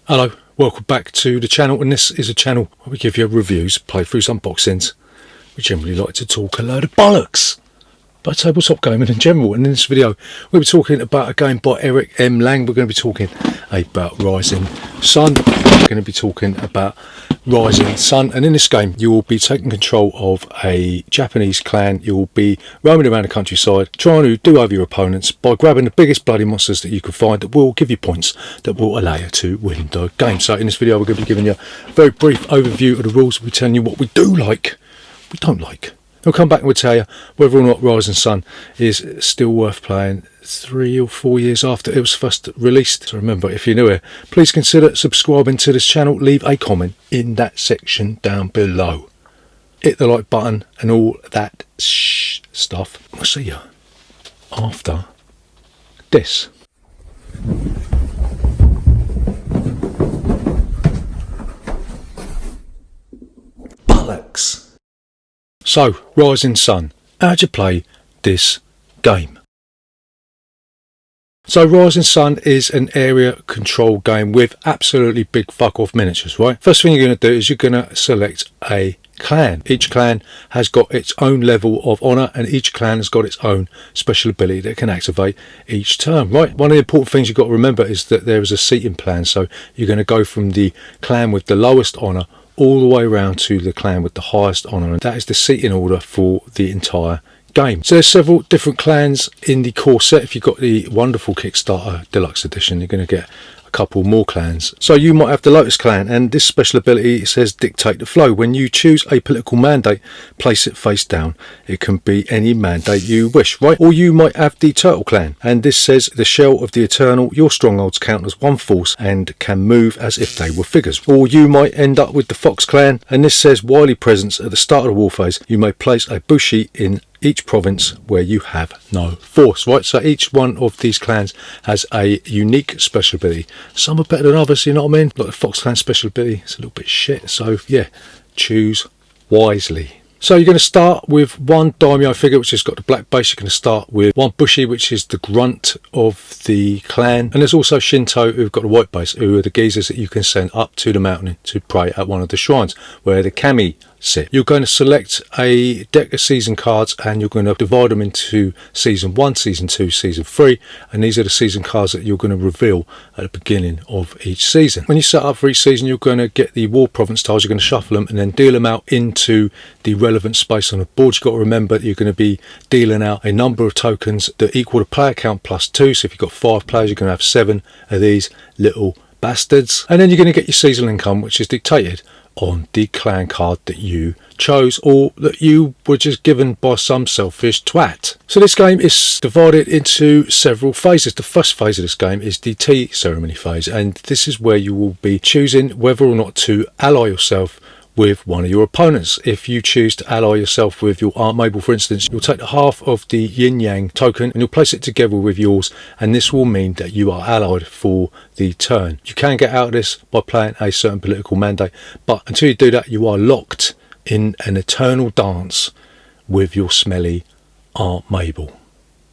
Hello, welcome back to the channel, and this is a channel where we give you reviews, playthroughs, unboxings. We generally like to talk a load of bollocks about tabletop gaming in general, and in this video we'll be talking about a game by Eric M. Lang. We're going to be talking about Rising Sun. We're going to be talking about Rising Sun, and in this game you will be taking control of a Japanese clan. You will be roaming around the countryside trying to do over your opponents by grabbing the biggest bloody monsters that you can find that will give you points that will allow you to win the game. So in this video we're going to be giving you a very brief overview of the rules. We'll be telling you what we do like, we don't like. We'll come back and we'll tell you whether or not Rising Sun is still worth playing 3 or 4 years after it was first released. So remember, if you're new here, please consider subscribing to this channel. Leave a comment in that section down below. Hit the like button and all that stuff. We'll see you after this. Bollocks. So, Rising Sun, how'd you play this game? So Rising Sun is an area control game with absolutely big fuck off miniatures, right? First thing you're going to do is you're going to select a clan. Each clan has got its own level of honour, and each clan has got its own special ability that can activate each turn, right? One of the important things you've got to remember is that there is a seating plan, so you're going to go from the clan with the lowest honour all the way around to the clan with the highest honour, and that is the seating order for the entire game. So there's several different clans in the core set. If you've got the wonderful Kickstarter Deluxe Edition, you're going to get a couple more clans. So you might have the Lotus clan, and this special ability says dictate the flow. When you choose a political mandate, place it face down. It can be any mandate you wish, right? Or you might have the Turtle clan, and this says the shell of the Eternal, your strongholds count as one force and can move as if they were figures. Or you might end up with the Fox clan, and this says wily presence at the start of the war phase. You may place a bushi in each province where you have no force, right? So each one of these clans has a unique special ability. Some are better than others, you know what I mean? Like the Fox clan special ability, it's a little bit shit. So yeah, choose wisely. So you're going to start with one daimyo figure, which has got the black base. You're going to start with one bushi, which is the grunt of the clan. And there's also Shinto, who've got the white base, who are the geezers that you can send up to the mountain to pray at one of the shrines where the kami sit. You're going to select a deck of season cards, and you're going to divide them into season 1, season 2, season 3, and these are the season cards that you're going to reveal at the beginning of each season. When you set up for each season, you're going to get the war province tiles. You're going to shuffle them and then deal them out into the relevant space on the board. You've got to remember that you're going to be dealing out a number of tokens that equal the player count plus 2. So if you've got 5 players, you're going to have 7 of these little bastards, and then you're going to get your seasonal income, which is dictated on the clan card that you chose or that you were just given by some selfish twat. So this game is divided into several phases. The first phase of this game is the tea ceremony phase, and this is where you will be choosing whether or not to ally yourself with one of your opponents. If you choose to ally yourself with your Aunt Mabel, for instance, you'll take the half of the yin yang token and you'll place it together with yours, and this will mean that you are allied for the turn. You can get out of this by playing a certain political mandate, but until you do that, you are locked in an eternal dance with your smelly Aunt Mabel.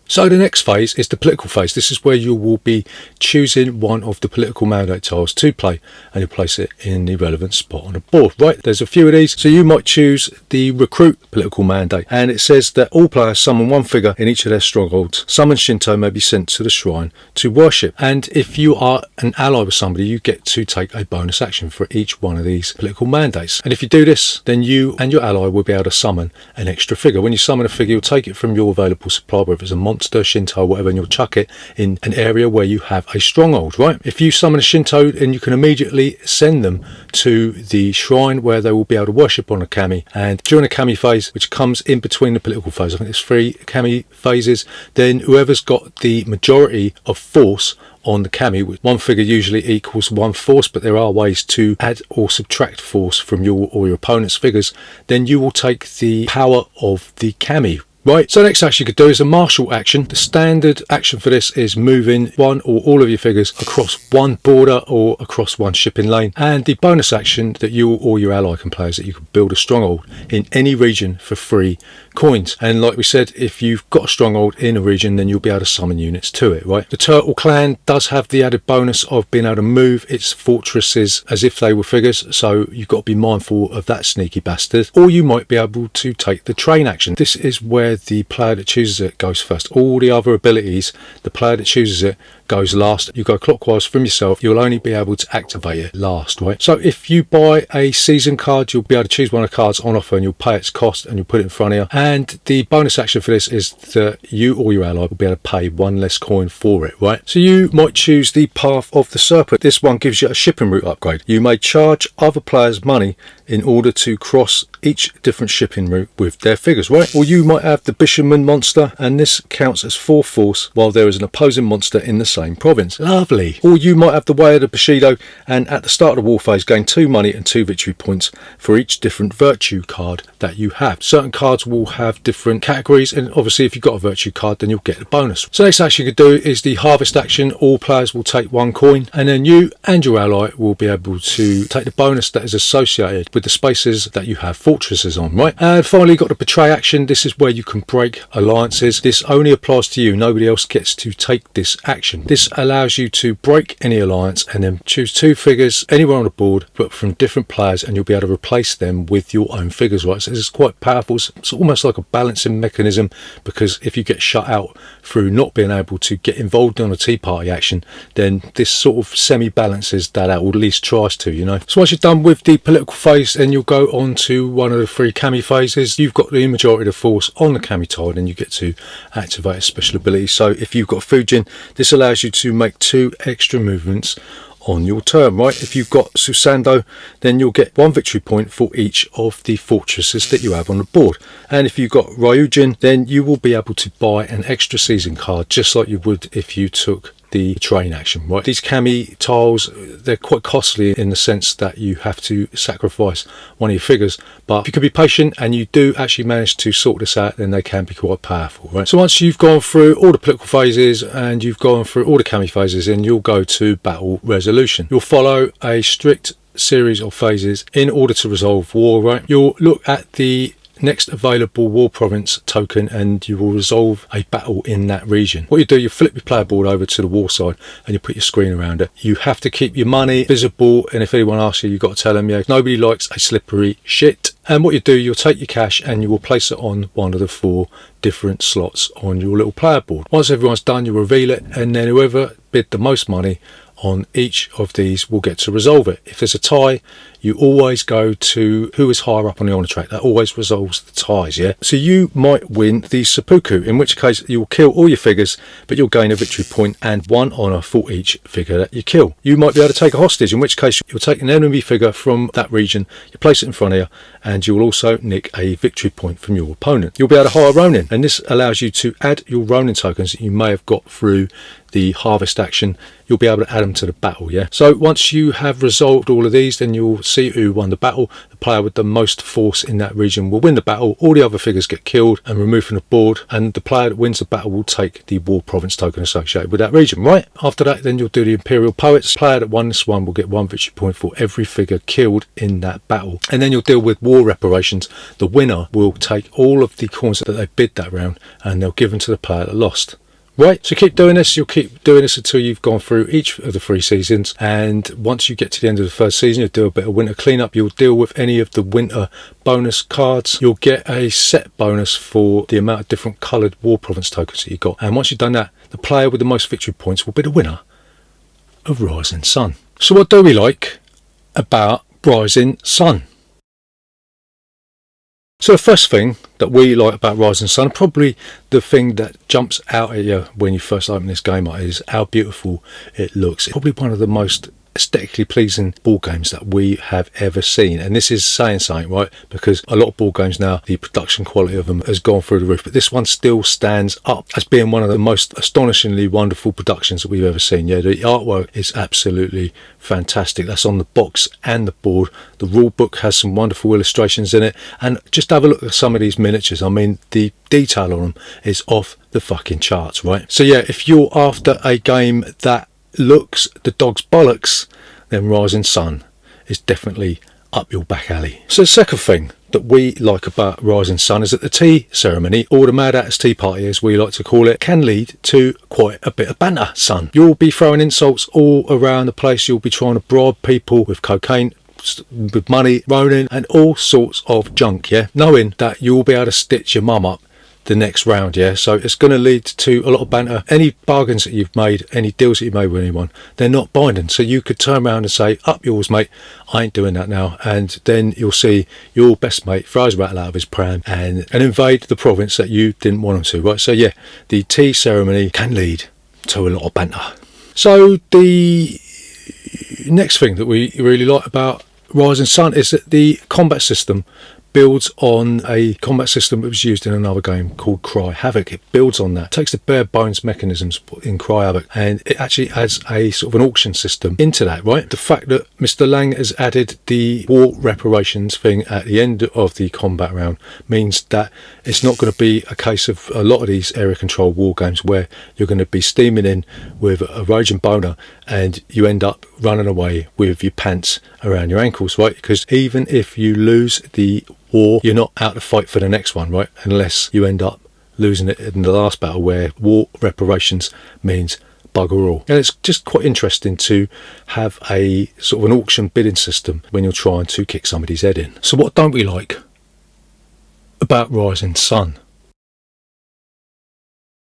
So the next phase is the political phase. This is where you will be choosing one of the political mandate tiles to play, and you place it in the relevant spot on the board. Right, there's a few of these. So you might choose the recruit political mandate, and it says that all players summon one figure in each of their strongholds. Summon Shinto may be sent to the shrine to worship. And if you are an ally with somebody, you get to take a bonus action for each one of these political mandates. And if you do this, then you and your ally will be able to summon an extra figure. When you summon a figure, you'll take it from your available supply, whether it's a monster, Shinto, whatever, and you'll chuck it in an area where you have a stronghold, right? If you summon a Shinto, then you can immediately send them to the shrine where they will be able to worship on a kami. And during the kami phase, which comes in between the political phase, I think there's 3 kami phases, then whoever's got the majority of force on the kami, one figure usually equals 1 force, but there are ways to add or subtract force from your or your opponent's figures, then you will take the power of the kami Right, so next action you could do is a martial action. The standard action for this is moving one or all of your figures across one border or across one shipping lane. And the bonus action that you or your ally can play is that you can build a stronghold in any region for 3 coins. And like we said, if you've got a stronghold in a region, then you'll be able to summon units to it, right? The Turtle Clan does have the added bonus of being able to move its fortresses as if they were figures, so you've got to be mindful of that sneaky bastard. Or you might be able to take the train action. This is where the player that chooses it goes first. All the other abilities, the player that chooses it goes last. You go clockwise from yourself. You'll only be able to activate it last, right? So if you buy a season card, you'll be able to choose one of the cards on offer and you'll pay its cost and you'll put it in front of you. And the bonus action for this is that you or your ally will be able to pay 1 less coin for it, right? So you might choose the Path of the Serpent. This one gives you a shipping route upgrade. You may charge other players money in order to cross each different shipping route with their figures, right? Or you might have the Bisherman monster, and this counts as 4 force while there is an opposing monster in the same province. Lovely. Or you might have the Way of the Bushido, and at the start of the war phase gain 2 money and 2 victory points for each different virtue card that you have. Certain cards will have different categories, and obviously if you've got a virtue card then you'll get a bonus. So next action you could do is the Harvest action. All players will take 1 coin, and then you and your ally will be able to take the bonus that is associated with the spaces that you have fortresses on, right? And finally got the Betray action. This is where you can break alliances. This only applies to you. Nobody else gets to take this action. This allows you to break any alliance and then choose 2 figures anywhere on the board but from different players, and you'll be able to replace them with your own figures, right? So this is quite powerful. It's almost like a balancing mechanism, because if you get shut out through not being able to get involved on a Tea Party action, then this sort of semi-balances that out, or at least tries to, you know. So once you're done with the political phase, then you'll go on to one of the 3 Kami phases. You've got the majority of the force on the Kami tile, and you get to activate a special ability. So if you've got Fujin, this allows you to make 2 extra movements on your turn, right? If you've got Susando, then you'll get 1 victory point for each of the fortresses that you have on the board. And if you've got Ryujin, then you will be able to buy an extra season card just like you would if you took the train action, right? These Kami tiles, they're quite costly in the sense that you have to sacrifice one of your figures, but if you can be patient and you do actually manage to sort this out, then they can be quite powerful, right? So once you've gone through all the political phases and you've gone through all the Kami phases, then you'll go to battle resolution. You'll follow a strict series of phases in order to resolve war, right? You'll look at the next available war province token and you will resolve a battle in that region. What you do, you flip your player board over to the war side and you put your screen around it. You have to keep your money visible, and if anyone asks you, you've got to tell them, yeah, nobody likes a slippery shit. And what you do, you'll take your cash and you will place it on one of the 4 different slots on your little player board. Once everyone's done, you reveal it, and then whoever bid the most money on each of these will get to resolve it. If there's a tie, you always go to who is higher up on the honor track. That always resolves the ties, yeah? So you might win the seppuku, in which case you'll kill all your figures, but you'll gain a victory point and 1 honor for each figure that you kill. You might be able to take a hostage, in which case you'll take an enemy figure from that region, you place it in front of you, and you'll also nick a victory point from your opponent. You'll be able to hire Ronin, and this allows you to add your Ronin tokens that you may have got through the harvest action. You'll be able to add them to the battle, yeah? So once you have resolved all of these, then you'll see who won the battle. The player with the most force in that region will win the battle. All the other figures get killed and removed from the board, and the player that wins the battle will take the war province token associated with that region, right? After that, then you'll do the Imperial Poets. The player that won this one will get 1 victory point for every figure killed in that battle. And then you'll deal with war reparations. The winner will take all of the coins that they bid that round and they'll give them to the player that lost. Right, so keep doing this. You'll keep doing this until you've gone through each of the 3 seasons, and once you get to the end of the first season, you'll do a bit of winter cleanup. You'll deal with any of the winter bonus cards. You'll get a set bonus for the amount of different coloured war province tokens that you got, and once you've done that, the player with the most victory points will be the winner of Rising Sun. So what do we like about Rising Sun? So the first thing that we like about Rising Sun, probably the thing that jumps out at you when you first open this game up, is how beautiful it looks. It's probably one of the most aesthetically pleasing board games that we have ever seen. And this is saying something, right? Because a lot of board games now, the production quality of them has gone through the roof, but this one still stands up as being one of the most astonishingly wonderful productions that we've ever seen. Yeah, the artwork is absolutely fantastic. That's on the box and the board. The rule book has some wonderful illustrations in it, and just have a look at some of these miniatures. I mean, the detail on them is off the fucking charts, right? So yeah, if you're after a game that looks the dog's bollocks, then Rising Sun is definitely up your back alley. So the second thing that we like about Rising Sun is that the tea ceremony, or the Mad Hatter's Tea Party as we like to call it, can lead to quite a bit of banter, son. You'll be throwing insults all around the place. You'll be trying to bribe people with cocaine, with money, rolling, and all sorts of junk, yeah? Knowing that you'll be able to stitch your mum up the next round, yeah? So it's going to lead to a lot of banter. Any bargains that you've made, any deals that you've made with anyone, they're not binding. So you could turn around and say, up yours, mate, I ain't doing that now. And then you'll see your best mate throw his rattle out of his pram and invade the province that you didn't want him to, right? So yeah, the tea ceremony can lead to a lot of banter. So the next thing that we really like about Rising Sun is that the combat system builds on a combat system that was used in another game called Cry Havoc. It builds on that, takes the bare bones mechanisms in Cry Havoc, and it actually adds a sort of an auction system into that, right? The fact that Mr. Lang has added the war reparations thing at the end of the combat round means that it's not going to be a case of a lot of these area control war games where you're going to be steaming in with a raging boner and you end up running away with your pants around your ankles, right? Because even if you lose the war, you're not out to fight for the next one, right? Unless you end up losing it in the last battle, where war reparations means bugger all. And it's just quite interesting to have a sort of an auction bidding system when you're trying to kick somebody's head in. So what don't we like about Rising Sun?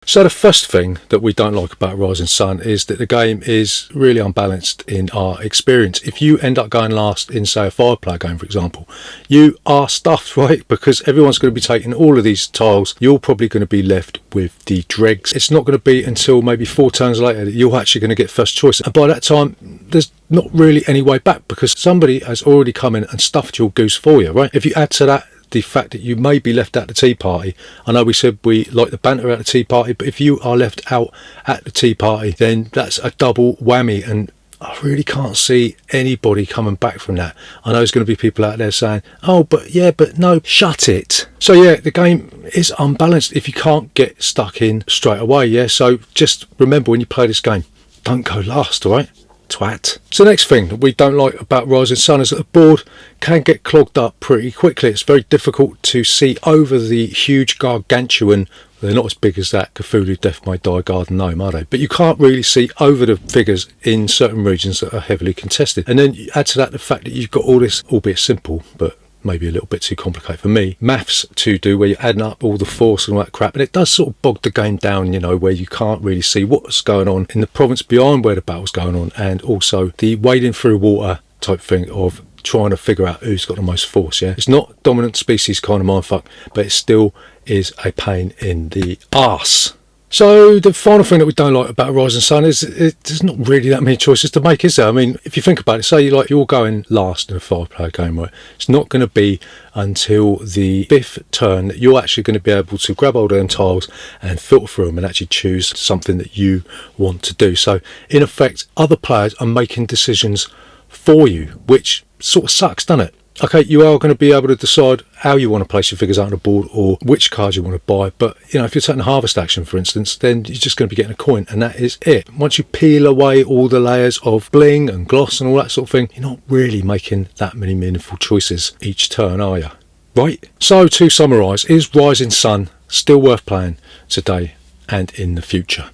So the first thing that we don't like about Rising Sun is that the game is really unbalanced in our experience. If you end up going last in, say, a 5-player game, for example, you are stuffed, right? Because everyone's going to be taking all of these tiles. You're probably going to be left with the dregs. It's not going to be until maybe 4 turns later that you're actually going to get first choice. And by that time, there's not really any way back because somebody has already come in and stuffed your goose for you, right? If you add to that the fact that you may be left at the tea party, I know we said we like the banter at the tea party, but if you are left out at the tea party, then that's a double whammy, and I really can't see anybody coming back from that. I know there's going to be people out there saying, oh, but yeah, but no, shut it. So yeah, the game is unbalanced if you can't get stuck in straight away, yeah? So just remember when you play this game, don't go last, all right? Twat. So the next thing that we don't like about Rising Sun is that the board can get clogged up pretty quickly. It's very difficult to see over the huge gargantuan, they're not as big as that Cthulhu Death May Die Garden Gnome, are they? But you can't really see over the figures in certain regions that are heavily contested. And then you add to that the fact that you've got all this, albeit simple, but maybe a little bit too complicated for me, maths to do where you're adding up all the force and all that crap, and it does sort of bog the game down, you know, where you can't really see what's going on in the province beyond where the battle's going on, and also the wading through water type thing of trying to figure out who's got the most force, yeah? It's not dominant species kind of mindfuck, but it still is a pain in the arse. So the final thing that we don't like about Rising Sun is there's not really that many choices to make, is there? I mean, if you think about it, say you're going last in a 5-player game, right? It's not going to be until the 5th turn that you're actually going to be able to grab hold of them tiles and filter through them and actually choose something that you want to do. So in effect, other players are making decisions for you, which sort of sucks, doesn't it? Okay, you are going to be able to decide how you want to place your figures out on the board or which cards you want to buy, but you know, if you're taking harvest action, for instance, then you're just going to be getting a coin, and that is it. Once you peel away all the layers of bling and gloss and all that sort of thing, you're not really making that many meaningful choices each turn, are you? Right? So to summarise, is Rising Sun still worth playing today and in the future?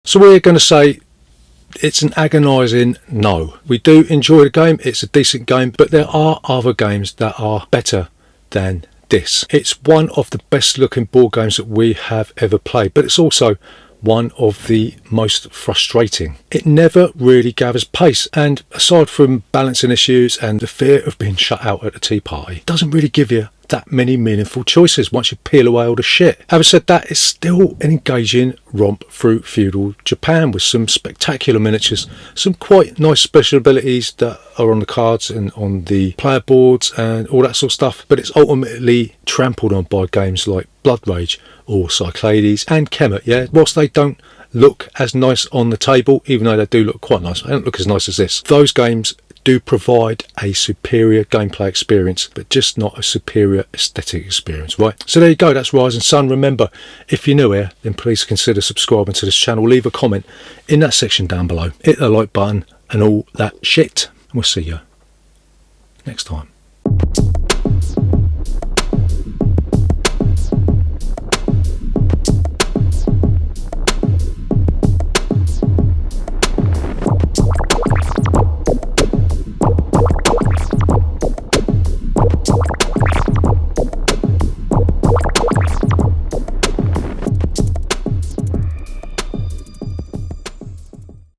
So we're going to say it's an agonising no. We do enjoy the game, it's a decent game, but there are other games that are better than this. It's one of the best looking board games that we have ever played, but it's also one of the most frustrating. It never really gathers pace, and aside from balancing issues and the fear of being shut out at a tea party, it doesn't really give you that many meaningful choices once you peel away all the shit. Having said that, it's still an engaging romp through feudal Japan with some spectacular miniatures, some quite nice special abilities that are on the cards and on the player boards and all that sort of stuff, but it's ultimately trampled on by games like Blood Rage or Cyclades and Kemet. Yeah, whilst they don't look as nice on the table, even though they do look quite nice, they don't look as nice as this. Those games do provide a superior gameplay experience, but just not a superior aesthetic experience, right? So there you go, that's Rising Sun. Remember, if you're new here, then please consider subscribing to this channel. Leave a comment in that section down below, hit the like button and all that shit, and we'll see you next time.